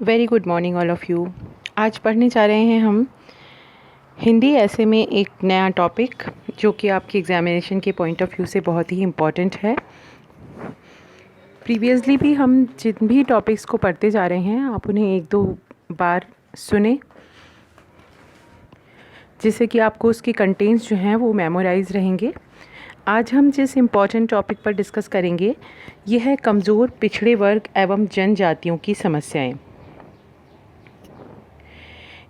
Very good morning all of you. आज पढ़ने जा रहे हैं हम हिंदी ऐसे में एक नया टॉपिक जो कि आपके एग्ज़ामिनेशन के पॉइंट ऑफ व्यू से बहुत ही इम्पॉर्टेंट है। प्रीवियसली भी हम जिन भी टॉपिक्स को पढ़ते जा रहे हैं आप उन्हें एक दो बार सुने, जिससे कि आपको उसके कंटेंट्स जो हैं वो मेमोराइज रहेंगे। आज हम जिस इम्पॉर्टेंट टॉपिक पर डिस्कस करेंगे ये है कमज़ोर पिछड़े वर्ग एवं जनजातियों की समस्याएं।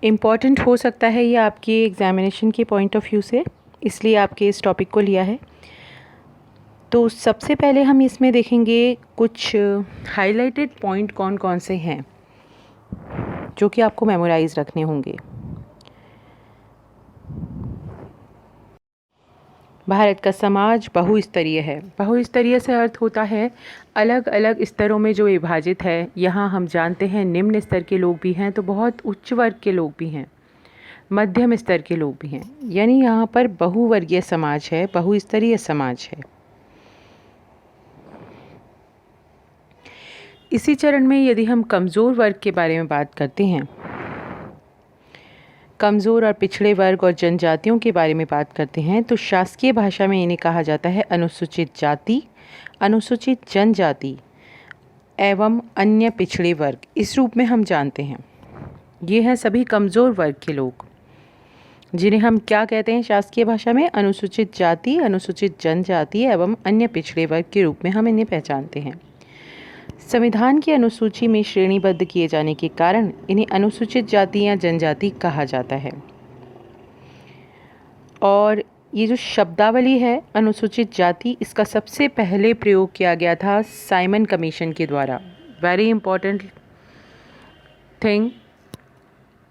इम्पॉर्टेंट हो सकता है ये आपके एग्ज़ामिनेशन के पॉइंट ऑफ व्यू से, इसलिए आपके इस टॉपिक को लिया है। तो सबसे पहले हम इसमें देखेंगे कुछ हाइलाइटेड पॉइंट कौन कौन से हैं जो कि आपको मेमोराइज रखने होंगे। भारत का समाज बहुस्तरीय है। बहुस्तरीय से अर्थ होता है अलग अलग स्तरों में जो विभाजित है। यहाँ हम जानते हैं निम्न स्तर के लोग भी हैं तो बहुत उच्च वर्ग के लोग भी हैं, मध्यम स्तर के लोग भी हैं, यानी यहाँ पर बहुवर्गीय समाज है, बहुस्तरीय समाज है। इसी चरण में यदि हम कमज़ोर वर्ग के बारे में बात करते हैं, कमज़ोर और पिछड़े वर्ग और जनजातियों के बारे में बात करते हैं, तो शासकीय भाषा में इन्हें कहा जाता है अनुसूचित जाति, अनुसूचित जनजाति एवं अन्य पिछड़े वर्ग। इस रूप में हम जानते हैं ये हैं सभी कमज़ोर वर्ग के लोग, जिन्हें हम क्या कहते हैं शासकीय भाषा में? अनुसूचित जाति, अनुसूचित जनजाति एवं अन्य पिछड़े वर्ग के रूप में हम इन्हें पहचानते हैं। संविधान की अनुसूची में श्रेणीबद्ध किए जाने के कारण इन्हें अनुसूचित जाति या जनजाति कहा जाता है। और ये जो शब्दावली है अनुसूचित जाति, इसका सबसे पहले प्रयोग किया गया था साइमन कमीशन के द्वारा। वेरी इंपॉर्टेंट थिंग,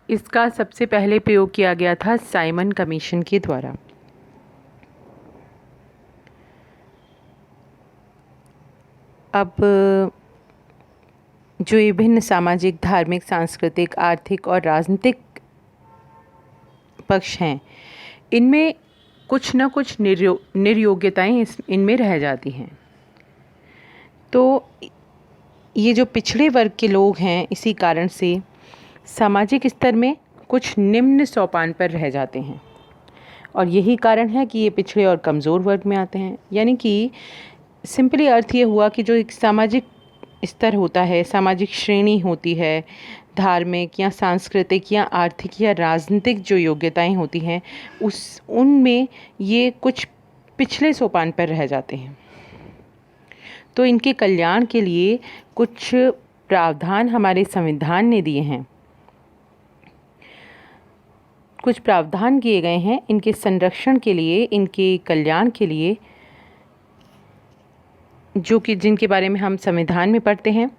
इसका सबसे पहले प्रयोग किया गया था साइमन कमीशन के द्वारा। अब जो विभिन्न सामाजिक, धार्मिक, सांस्कृतिक, आर्थिक और राजनीतिक पक्ष हैं, इनमें कुछ न कुछ निर्योग्यताएं इनमें रह जाती हैं। तो ये जो पिछड़े वर्ग के लोग हैं इसी कारण से सामाजिक स्तर में कुछ निम्न सोपान पर रह जाते हैं, और यही कारण है कि ये पिछड़े और कमज़ोर वर्ग में आते हैं। यानी कि सिंपली अर्थ ये हुआ कि जो एक सामाजिक स्तर होता है, सामाजिक श्रेणी होती है, धार्मिक या सांस्कृतिक या आर्थिक या राजनीतिक जो योग्यताएं होती हैं उनमें ये कुछ पिछले सोपान पर रह जाते हैं। तो इनके कल्याण के लिए कुछ प्रावधान हमारे संविधान ने दिए हैं, कुछ प्रावधान किए गए हैं इनके संरक्षण के लिए, इनके कल्याण के लिए, जो कि जिनके बारे में हम संविधान में पढ़ते हैं।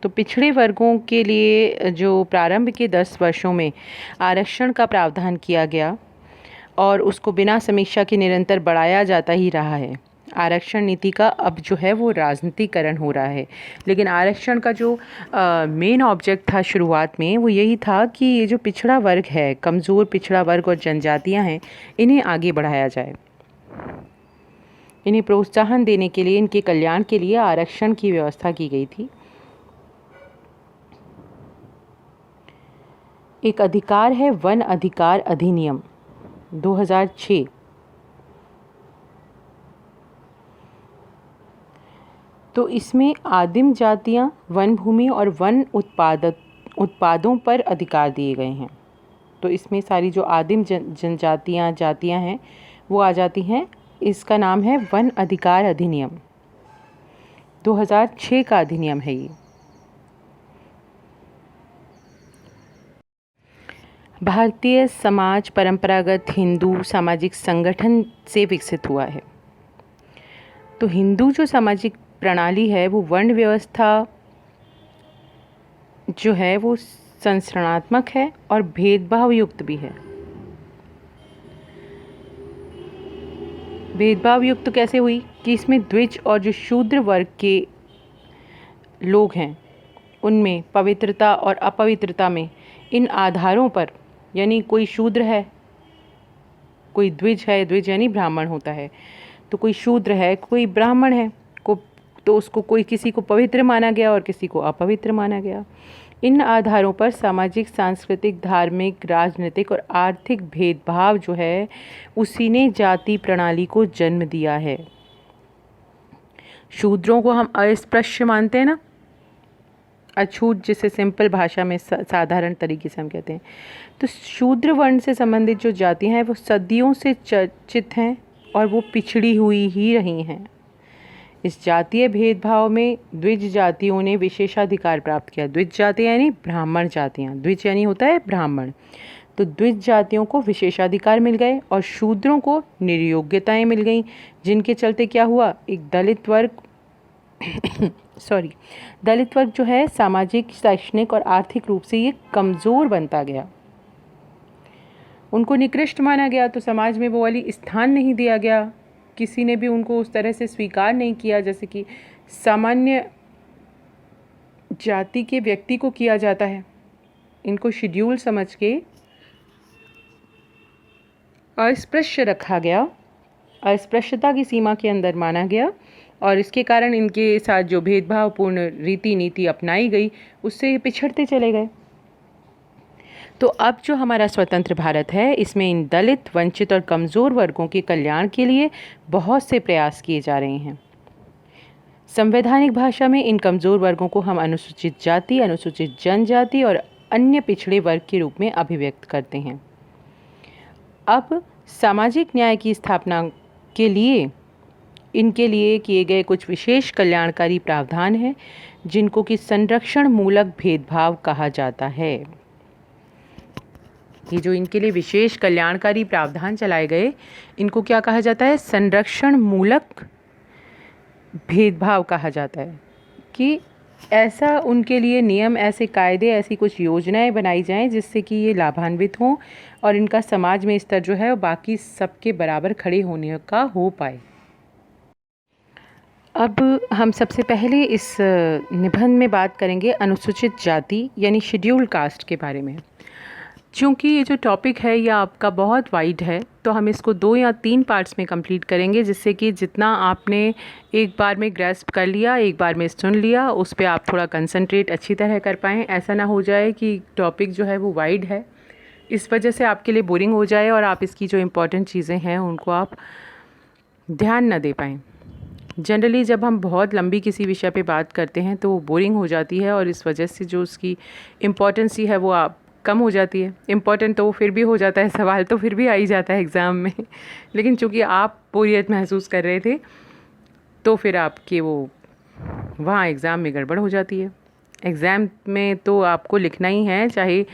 तो पिछड़े वर्गों के लिए जो प्रारंभ के 10 वर्षों में आरक्षण का प्रावधान किया गया और उसको बिना समीक्षा के निरंतर बढ़ाया जाता ही रहा है। आरक्षण नीति का अब जो है वो राजनीतिकरण हो रहा है, लेकिन आरक्षण का जो मेन ऑब्जेक्ट था शुरुआत में वो यही था कि ये जो पिछड़ा वर्ग है, कमज़ोर पिछड़ा वर्ग और जनजातियाँ हैं, इन्हें आगे बढ़ाया जाए। इन्हें प्रोत्साहन देने के लिए, इनके कल्याण के लिए आरक्षण की व्यवस्था की गई थी। एक अधिकार है वन अधिकार अधिनियम 2006। तो इसमें आदिम जातियां वन भूमि और वन उत्पादों पर अधिकार दिए गए हैं। तो इसमें सारी जो आदिम जातियां हैं वो आ जाती हैं। इसका नाम है वन अधिकार अधिनियम, 2006 का अधिनियम है ये। भारतीय समाज परंपरागत हिंदू सामाजिक संगठन से विकसित हुआ है। तो हिंदू जो सामाजिक प्रणाली है वो वर्ण व्यवस्था जो है वो संरचनात्मक है और भेदभाव युक्त भी है। भेदभाव युक्त कैसे हुई कि इसमें द्विज और जो शूद्र वर्ग के लोग हैं उनमें पवित्रता और अपवित्रता में इन आधारों पर, यानी कोई शूद्र है, कोई द्विज है, द्विज यानी ब्राह्मण होता है, तो कोई शूद्र है, कोई ब्राह्मण है, तो उसको कोई किसी को पवित्र माना गया और किसी को अपवित्र माना गया। इन आधारों पर सामाजिक, सांस्कृतिक, धार्मिक, राजनीतिक और आर्थिक भेदभाव जो है उसी ने जाति प्रणाली को जन्म दिया है। शूद्रों को हम अस्पृश्य मानते हैं ना, अछूत, जिसे सिंपल भाषा में साधारण तरीके से हम कहते हैं। तो शूद्र वर्ण से संबंधित जो जातियां हैं वो सदियों से चर्चित हैं और वो पिछड़ी हुई ही रही हैं। इस जातीय भेदभाव में द्विज जातियों ने विशेषाधिकार प्राप्त किया। द्विज जाति यानी ब्राह्मण जातियाँ, द्विज यानी होता है ब्राह्मण। तो द्विज जातियों को विशेषाधिकार मिल गए और शूद्रों को निर्योग्यताएं मिल गईं, जिनके चलते क्या हुआ, एक दलित वर्ग दलित वर्ग जो है सामाजिक, शैक्षणिक और आर्थिक रूप से ये कमज़ोर बनता गया। उनको निकृष्ट माना गया, तो समाज में वो वाली स्थान नहीं दिया गया, किसी ने भी उनको उस तरह से स्वीकार नहीं किया जैसे कि सामान्य जाति के व्यक्ति को किया जाता है। इनको शेड्यूल समझ के अस्पृश्य रखा गया, अस्पृश्यता की सीमा के अंदर माना गया और इसके कारण इनके साथ जो भेदभावपूर्ण रीति नीति अपनाई गई उससे ये पिछड़ते चले गए। तो अब जो हमारा स्वतंत्र भारत है इसमें इन दलित, वंचित और कमज़ोर वर्गों के कल्याण के लिए बहुत से प्रयास किए जा रहे हैं। संवैधानिक भाषा में इन कमज़ोर वर्गों को हम अनुसूचित जाति, अनुसूचित जनजाति और अन्य पिछड़े वर्ग के रूप में अभिव्यक्त करते हैं। अब सामाजिक न्याय की स्थापना के लिए इनके लिए किए गए कुछ विशेष कल्याणकारी प्रावधान हैं जिनको कि संरक्षण मूलक भेदभाव कहा जाता है। ये जो इनके लिए विशेष कल्याणकारी प्रावधान चलाए गए इनको क्या कहा जाता है, संरक्षण मूलक भेदभाव कहा जाता है। कि ऐसा उनके लिए नियम, ऐसे कायदे, ऐसी कुछ योजनाएं बनाई जाएं जिससे कि ये लाभान्वित हों और इनका समाज में स्तर जो है वो बाकी सबके बराबर खड़े होने का हो पाए। अब हम सबसे पहले इस निबंध में बात करेंगे अनुसूचित जाति यानी शेड्यूल कास्ट के बारे में। चूँकि ये जो टॉपिक है ये आपका बहुत वाइड है तो हम इसको 2 या 3 पार्ट्स में कंप्लीट करेंगे, जिससे कि जितना आपने एक बार में ग्रैस्प कर लिया, एक बार में सुन लिया, उस पर आप थोड़ा कंसंट्रेट अच्छी तरह कर पाएँ। ऐसा ना हो जाए कि टॉपिक जो है वो वाइड है, इस वजह से आपके लिए बोरिंग हो जाए और आप इसकी जो इम्पोर्टेंट चीज़ें हैं उनको आप ध्यान ना दे पाएँ। जनरली जब हम बहुत लंबी किसी विषय पे बात करते हैं तो वो बोरिंग हो जाती है और इस वजह से जो उसकी इम्पोर्टेंसी है वो आप कम हो जाती है। इम्पॉर्टेंट तो वो फिर भी हो जाता है, सवाल तो फिर भी आ ही जाता है एग्ज़ाम में, लेकिन चूँकि आप बोरियत महसूस कर रहे थे तो फिर आपके वो वहाँ एग्ज़ाम में गड़बड़ हो जाती है। एग्ज़ाम में तो आपको लिखना ही है, चाहे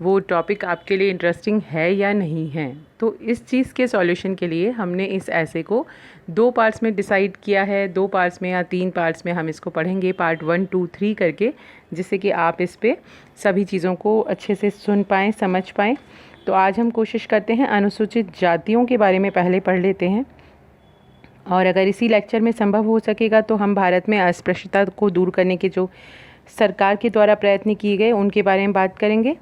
वो टॉपिक आपके लिए इंटरेस्टिंग है या नहीं है। तो इस चीज़ के सॉल्यूशन के लिए हमने इस ऐसे को 2 पार्ट्स में डिसाइड किया है। 2 पार्ट्स में या 3 पार्ट्स में हम इसको पढ़ेंगे, पार्ट 1, 2, 3 करके, जिससे कि आप इस पे सभी चीज़ों को अच्छे से सुन पाएँ, समझ पाएँ। तो आज हम कोशिश करते हैं अनुसूचित जातियों के बारे में पहले पढ़ लेते हैं और अगर इसी लेक्चर में संभव हो सकेगा तो हम भारत में अस्पृश्यता को दूर करने के जो सरकार के द्वारा प्रयत्न किए गए उनके बारे में बात करेंगे।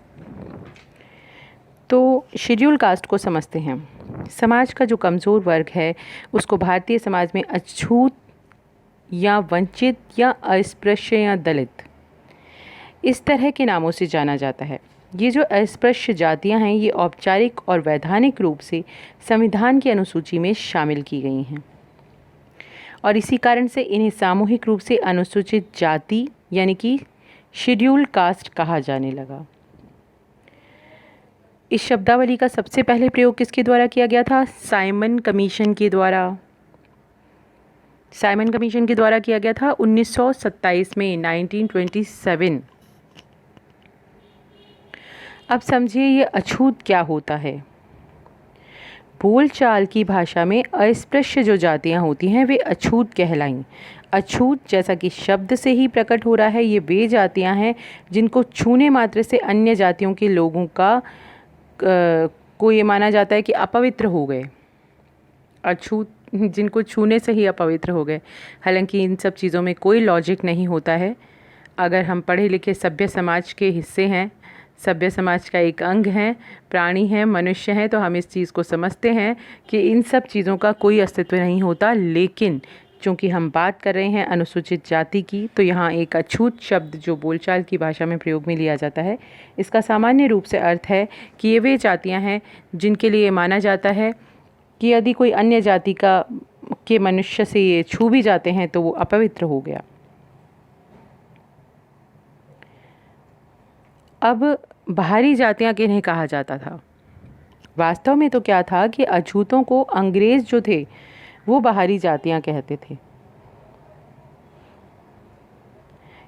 तो शेड्यूल कास्ट को समझते हैं। समाज का जो कमज़ोर वर्ग है उसको भारतीय समाज में अछूत या वंचित या अस्पृश्य या दलित, इस तरह के नामों से जाना जाता है। ये जो अस्पृश्य जातियां हैं ये औपचारिक और वैधानिक रूप से संविधान की अनुसूची में शामिल की गई हैं और इसी कारण से इन्हें सामूहिक रूप से अनुसूचित जाति यानी कि शेड्यूल कास्ट कहा जाने लगा। इस शब्दावली का सबसे पहले प्रयोग किसके द्वारा किया गया था? साइमन कमीशन के द्वारा। साइमन कमीशन के द्वारा किया गया था 1927 में, 1927। अब समझिए ये अछूत क्या होता है। बोलचाल की भाषा में अस्पृश्य जो जातियां होती हैं वे अछूत कहलाईं। अछूत जैसा कि शब्द से ही प्रकट हो रहा है, ये वे जातियां हैं जिनको छूने मात्र से अन्य जातियों के लोगों को ये माना जाता है कि अपवित्र हो गए। अछूत जिनको छूने से ही अपवित्र हो गए। हालांकि इन सब चीज़ों में कोई लॉजिक नहीं होता है। अगर हम पढ़े लिखे सभ्य समाज के हिस्से हैं, सभ्य समाज का एक अंग हैं, प्राणी हैं, मनुष्य हैं, तो हम इस चीज़ को समझते हैं कि इन सब चीज़ों का कोई अस्तित्व नहीं होता। लेकिन चूँकि हम बात कर रहे हैं अनुसूचित जाति की, तो यहाँ एक अछूत शब्द जो बोलचाल की भाषा में प्रयोग में लिया जाता है, इसका सामान्य रूप से अर्थ है कि ये वे जातियाँ हैं जिनके लिए माना जाता है कि यदि कोई अन्य जाति के मनुष्य से ये छू भी जाते हैं तो वो अपवित्र हो गया। अब बाहरी जातियाँ किन्हें कहा जाता था? वास्तव में तो क्या था कि अछूतों को अंग्रेज़ जो थे वो बाहरी जातियाँ कहते थे।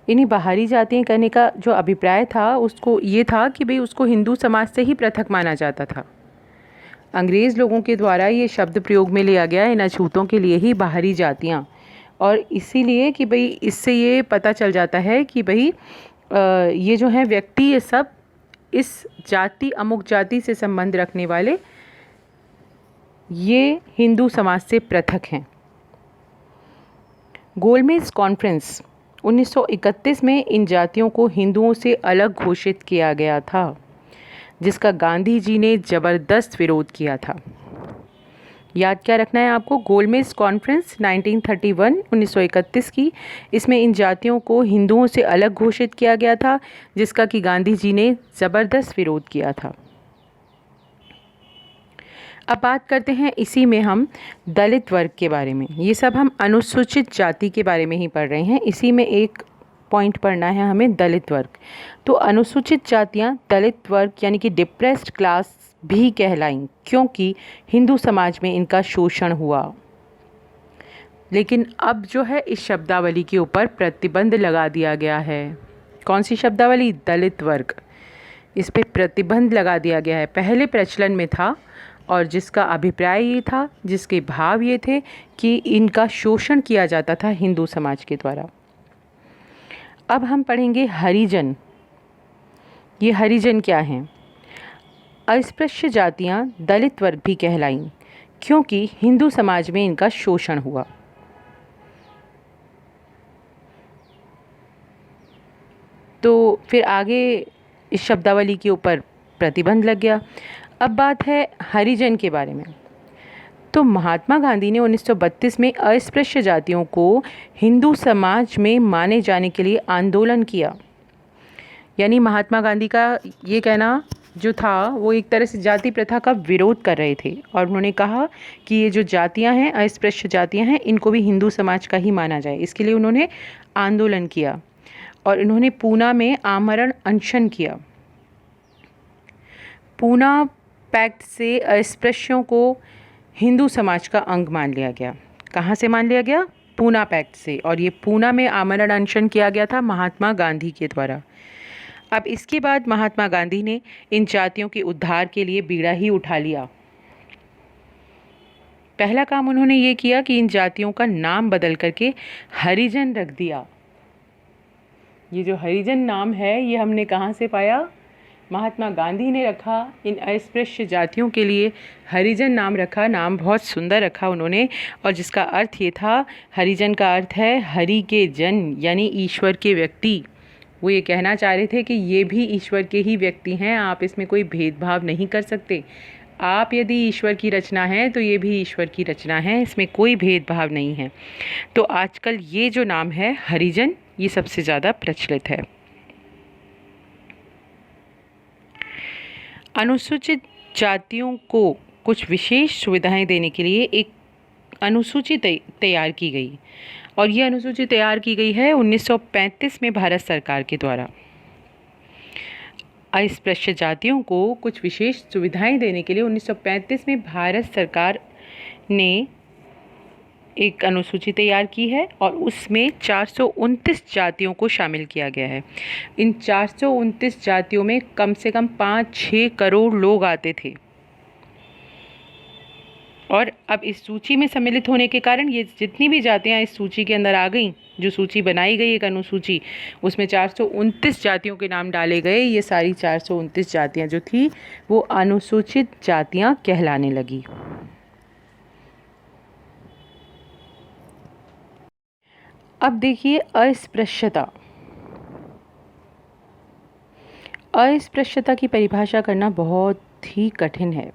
इन्हीं बाहरी जातियाँ कहने का जो अभिप्राय था उसको ये था कि भाई उसको हिंदू समाज से ही पृथक माना जाता था। अंग्रेज़ लोगों के द्वारा ये शब्द प्रयोग में लिया गया इन अछूतों के लिए ही बाहरी जातियाँ, और इसीलिए कि भाई इससे ये पता चल जाता है कि भाई ये जो है व्यक्ति ये सब इस जाति अमुक जाति से संबंध रखने वाले ये हिंदू समाज से पृथक हैं। गोलमेज कॉन्फ्रेंस 1931 में इन जातियों को हिंदुओं से अलग घोषित किया गया था, जिसका गांधी जी ने ज़बरदस्त विरोध किया था। याद क्या रखना है आपको? गोलमेज कॉन्फ्रेंस 1931 की, इसमें इन जातियों को हिंदुओं से अलग घोषित किया गया था, जिसका कि गांधी जी ने ज़बरदस्त विरोध किया था। अब बात करते हैं इसी में हम दलित वर्ग के बारे में। ये सब हम अनुसूचित जाति के बारे में ही पढ़ रहे हैं, इसी में एक पॉइंट पढ़ना है हमें, दलित वर्ग। तो अनुसूचित जातियाँ दलित वर्ग यानी कि डिप्रेस्ड क्लास भी कहलाईं, क्योंकि हिंदू समाज में इनका शोषण हुआ। लेकिन अब जो है इस शब्दावली के ऊपर प्रतिबंध लगा दिया गया है। कौन सी शब्दावली? दलित वर्ग। इस पे प्रतिबंध लगा दिया गया है। पहले प्रचलन में था और जिसका अभिप्राय ये था, जिसके भाव ये थे कि इनका शोषण किया जाता था हिंदू समाज के द्वारा। अब हम पढ़ेंगे हरिजन। ये हरिजन क्या हैं? अस्पृश्य जातियाँ दलित वर्ग भी कहलाईं, क्योंकि हिंदू समाज में इनका शोषण हुआ। तो फिर आगे इस शब्दावली के ऊपर प्रतिबंध लग गया। अब बात है हरिजन के बारे में। तो महात्मा गांधी ने 1932 में अस्पृश्य जातियों को हिंदू समाज में माने जाने के लिए आंदोलन किया। यानी महात्मा गांधी का ये कहना जो था वो एक तरह से जाति प्रथा का विरोध कर रहे थे, और उन्होंने कहा कि ये जो जातियां हैं, अस्पृश्य जातियां हैं, इनको भी हिंदू समाज का ही माना जाए। इसके लिए उन्होंने आंदोलन किया और इन्होंने पूना में आमरण अनशन किया। पूना पैक्ट से अस्पृश्यों को हिंदू समाज का अंग मान लिया गया। कहाँ से मान लिया गया? पूना पैक्ट से। और ये पूना में आमरण अनशन किया गया था महात्मा गांधी के द्वारा। अब इसके बाद महात्मा गांधी ने इन जातियों के उद्धार के लिए बीड़ा ही उठा लिया। पहला काम उन्होंने ये किया कि इन जातियों का नाम बदल करके हरिजन रख दिया। ये जो हरिजन नाम है ये हमने कहाँ से पाया? महात्मा गांधी ने रखा। इन अस्पृश्य जातियों के लिए हरिजन नाम रखा। नाम बहुत सुंदर रखा उन्होंने, और जिसका अर्थ ये था, हरिजन का अर्थ है हरि के जन, यानी ईश्वर के व्यक्ति। वो ये कहना चाह रहे थे कि ये भी ईश्वर के ही व्यक्ति हैं, आप इसमें कोई भेदभाव नहीं कर सकते। आप यदि ईश्वर की रचना है तो ये भी ईश्वर की रचना है, इसमें कोई भेदभाव नहीं है। तो आजकल ये जो नाम है हरिजन, ये सबसे ज़्यादा प्रचलित है। अनुसूचित जातियों को कुछ विशेष सुविधाएं देने के लिए एक अनुसूची तैयार की गई, और ये अनुसूची तैयार की गई है 1935 में भारत सरकार के द्वारा। अस्पृश्य जातियों को कुछ विशेष सुविधाएं देने के लिए 1935 में भारत सरकार ने एक अनुसूची तैयार की है, और उसमें 429 जातियों को शामिल किया गया है। इन 429 जातियों में कम से कम 5-6 करोड़ लोग आते थे, और अब इस सूची में सम्मिलित होने के कारण ये जितनी भी जातियाँ इस सूची के अंदर आ गई, जो सूची बनाई गई एक अनुसूची, उसमें 429 जातियों के नाम डाले गए। ये सारी 429 जातियाँ जो थी वो अनुसूचित जातियाँ कहलाने लगी। अब देखिए अस्पृश्यता। अस्पृश्यता की परिभाषा करना बहुत ही कठिन है।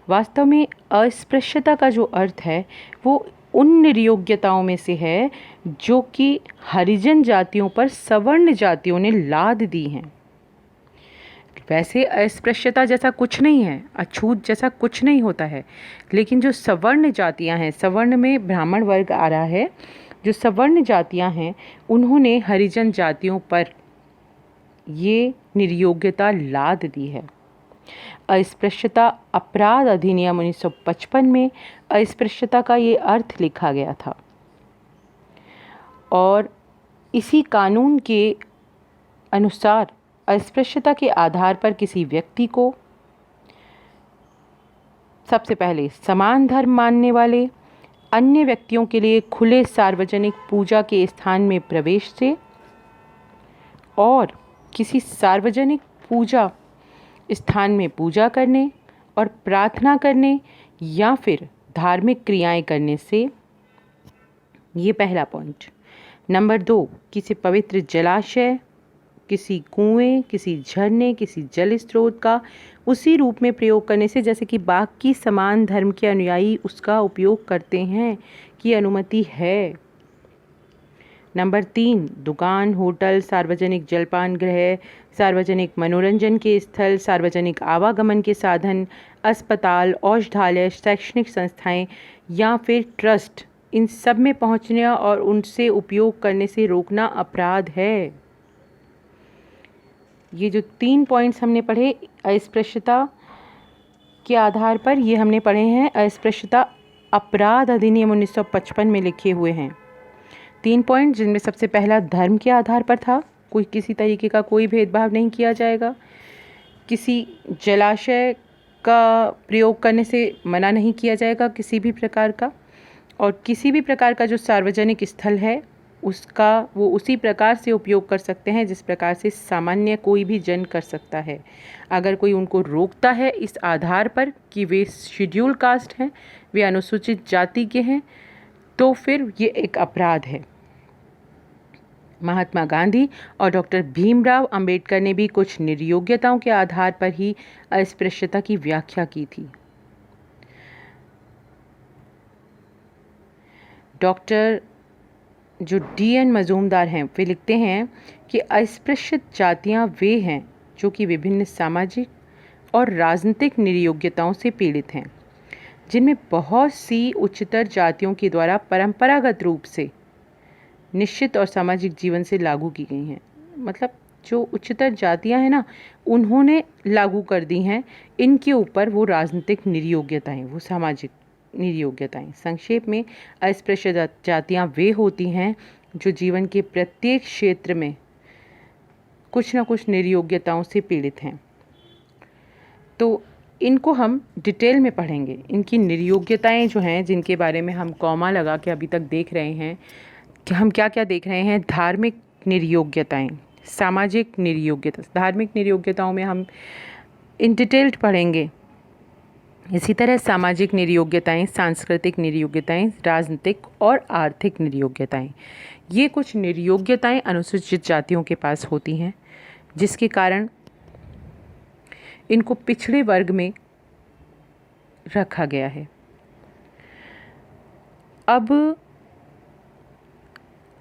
वास्तव में अस्पृश्यता का जो अर्थ है वो उन निर्योग्यताओं में से है जो कि हरिजन जातियों पर सवर्ण जातियों ने लाद दी हैं। वैसे अस्पृश्यता जैसा कुछ नहीं है, अछूत जैसा कुछ नहीं होता है, लेकिन जो सवर्ण जातियां हैं, सवर्ण में ब्राह्मण वर्ग आ रहा है, जो सवर्ण जातियां हैं उन्होंने हरिजन जातियों पर ये निर्योग्यता लाद दी है। अस्पृश्यता अपराध अधिनियम 1955 में अस्पृश्यता का ये अर्थ लिखा गया था और इसी कानून के अनुसार अस्पृश्यता के आधार पर किसी व्यक्ति को सबसे पहले समान धर्म मानने वाले अन्य व्यक्तियों के लिए खुले सार्वजनिक पूजा के स्थान में प्रवेश से और किसी सार्वजनिक पूजा स्थान में पूजा करने और प्रार्थना करने या फिर धार्मिक क्रियाएं करने से, ये पहला पॉइंट। नंबर 2, किसी पवित्र जलाशय, किसी कुएं, किसी झरने, किसी जल स्रोत का उसी रूप में प्रयोग करने से जैसे कि बाकी समान धर्म के अनुयायी उसका उपयोग करते हैं की अनुमति है। नंबर 3, दुकान, होटल, सार्वजनिक जलपान गृह, सार्वजनिक मनोरंजन के स्थल, सार्वजनिक आवागमन के साधन, अस्पताल, औषधालय, शैक्षणिक संस्थाएं या फिर ट्रस्ट, इन सब में पहुंचने और उनसे उपयोग करने से रोकना अपराध है। ये जो 3 पॉइंट्स हमने पढ़े अस्पृश्यता के आधार पर, ये हमने पढ़े हैं अस्पृश्यता अपराध अधिनियम 1955 में लिखे हुए हैं। 3 पॉइंट, जिनमें सबसे पहला धर्म के आधार पर था, कोई किसी तरीके का कोई भेदभाव नहीं किया जाएगा, किसी जलाशय का प्रयोग करने से मना नहीं किया जाएगा किसी भी प्रकार का, और किसी भी प्रकार का जो सार्वजनिक स्थल है उसका वो उसी प्रकार से उपयोग कर सकते हैं जिस प्रकार से सामान्य कोई भी जन कर सकता है। अगर कोई उनको रोकता है इस आधार पर कि वे शेड्यूल कास्ट हैं, वे अनुसूचित जाति के हैं, तो फिर ये एक अपराध है। महात्मा गांधी और डॉक्टर भीमराव अंबेडकर ने भी कुछ निर्योग्यताओं के आधार पर ही अस्पृश्यता की व्याख्या की थी। डॉक्टर जो D.N. मजूमदार हैं, वे लिखते हैं कि अस्पृश्यत जातियां वे हैं जो कि विभिन्न सामाजिक और राजनीतिक निर्योग्यताओं से पीड़ित हैं, जिनमें बहुत सी उच्चतर जातियों के द्वारा परंपरागत रूप से निश्चित और सामाजिक जीवन से लागू की गई हैं। मतलब जो उच्चतर जातियां हैं ना, उन्होंने लागू कर दी हैं इनके ऊपर वो राजनीतिक निर्योग्यताएं, वो सामाजिक निर्योग्यताएं। संक्षेप में अस्पृश्य जातियां वे होती हैं जो जीवन के प्रत्येक क्षेत्र में कुछ न कुछ निर्योग्यताओं से पीड़ित हैं। तो इनको हम डिटेल में पढ़ेंगे। इनकी निर्योग्यताएं जो हैं, जिनके बारे में हम कॉमा लगा के अभी तक देख रहे हैं कि हम क्या क्या देख रहे हैं। धार्मिक निर्योग्यताएं, सामाजिक निर्योग्यता, धार्मिक निर्योग्यताओं में हम इन डिटेल्ड पढ़ेंगे। इसी तरह सामाजिक निर्योग्यताएं, सांस्कृतिक निर्योग्यताएं, राजनीतिक और आर्थिक निर्योग्यताएं, ये कुछ निर्योग्यताएं अनुसूचित जातियों के पास होती हैं, जिसके कारण इनको पिछड़े वर्ग में रखा गया है। अब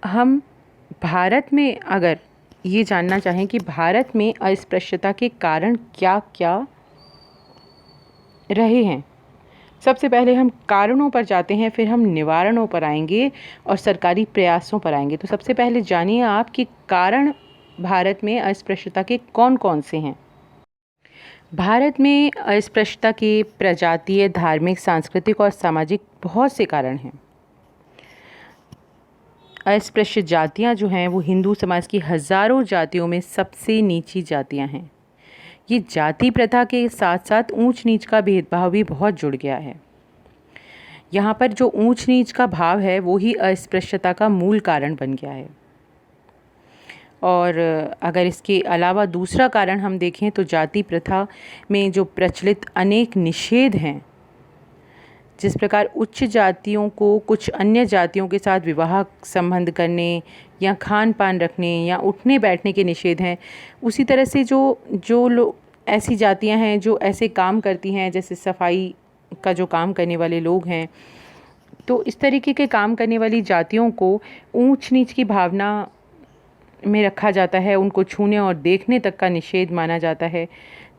हम भारत में अगर ये जानना चाहें कि भारत में अस्पृश्यता के कारण क्या क्या रहे हैं, सबसे पहले हम कारणों पर जाते हैं, फिर हम निवारणों पर आएंगे और सरकारी प्रयासों पर आएंगे। तो सबसे पहले जानिए आप कि कारण भारत में अस्पृश्यता के कौन कौन से हैं। भारत में अस्पृश्यता के प्रजातीय, धार्मिक, सांस्कृतिक और सामाजिक बहुत से कारण हैं। अस्पृश्य जातियां जो हैं वो हिंदू समाज की हज़ारों जातियों में सबसे नीची जातियां हैं। ये जाति प्रथा के साथ साथ ऊंच नीच का भेदभाव भी बहुत जुड़ गया है। यहाँ पर जो ऊंच नीच का भाव है वो ही अस्पृश्यता का मूल कारण बन गया है। और अगर इसके अलावा दूसरा कारण हम देखें तो जाति प्रथा में जो प्रचलित अनेक निषेध हैं, जिस प्रकार उच्च जातियों को कुछ अन्य जातियों के साथ विवाह संबंध करने या खान पान रखने या उठने बैठने के निषेध हैं, उसी तरह से जो लोग ऐसी जातियां हैं जो ऐसे काम करती हैं, जैसे सफाई का जो काम करने वाले लोग हैं, तो इस तरीके के काम करने वाली जातियों को ऊंच नीच की भावना में रखा जाता है, उनको छूने और देखने तक का निषेध माना जाता है।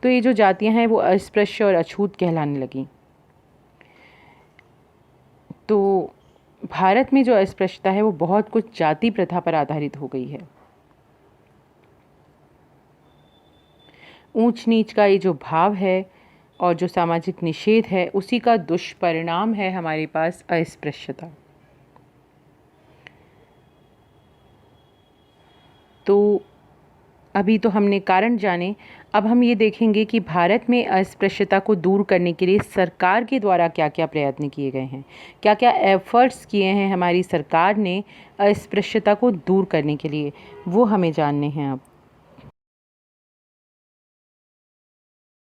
तो ये जो जातियां हैं वो अस्पृश्य और अछूत कहलाने लगीं। तो भारत में जो अस्पृश्यता है वो बहुत कुछ जाति प्रथा पर आधारित हो गई है। ऊंच नीच का ये जो भाव है और जो सामाजिक निषेध है, उसी का दुष्परिणाम है हमारे पास अस्पृश्यता। तो अभी तो हमने कारण जाने, अब हम ये देखेंगे कि भारत में अस्पृश्यता को दूर करने के लिए सरकार के द्वारा क्या क्या प्रयत्न किए गए हैं, क्या क्या एफर्ट्स किए हैं हमारी सरकार ने अस्पृश्यता को दूर करने के लिए, वो हमें जानने हैं अब।